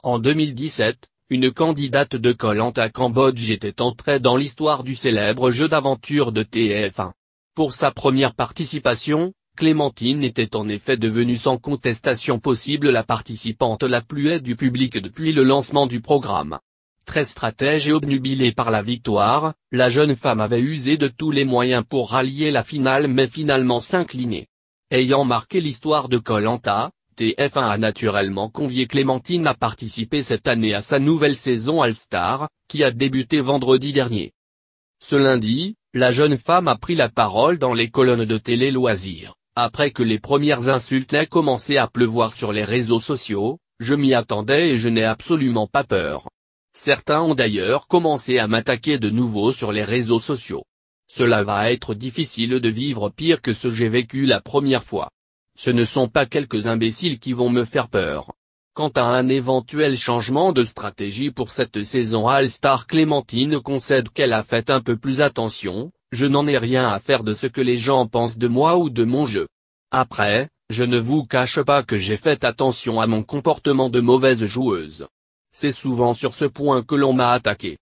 En 2017, une candidate de Koh-Lanta Cambodge était entrée dans l'histoire du célèbre jeu d'aventure de TF1. Pour sa première participation, Clémentine était en effet devenue sans contestation possible la participante la plus aimée du public depuis le lancement du programme. Très stratège et obnubilée par la victoire, la jeune femme avait usé de tous les moyens pour rallier la finale mais finalement s'incliner. Ayant marqué l'histoire de Koh-Lanta, TF1 a naturellement convié Clémentine à participer cette année à sa nouvelle saison All Star, qui a débuté vendredi dernier. Ce lundi, la jeune femme a pris la parole dans les colonnes de Télé Loisirs, après que les premières insultes aient commencé à pleuvoir sur les réseaux sociaux. Je m'y attendais et je n'ai absolument pas peur. Certains ont d'ailleurs commencé à m'attaquer de nouveau sur les réseaux sociaux. Cela va être difficile de vivre pire que ce que j'ai vécu la première fois. Ce ne sont pas quelques imbéciles qui vont me faire peur. Quant à un éventuel changement de stratégie pour cette saison All-Star, Clémentine concède qu'elle a fait un peu plus attention. Je n'en ai rien à faire de ce que les gens pensent de moi ou de mon jeu. Après, je ne vous cache pas que j'ai fait attention à mon comportement de mauvaise joueuse. C'est souvent sur ce point que l'on m'a attaqué.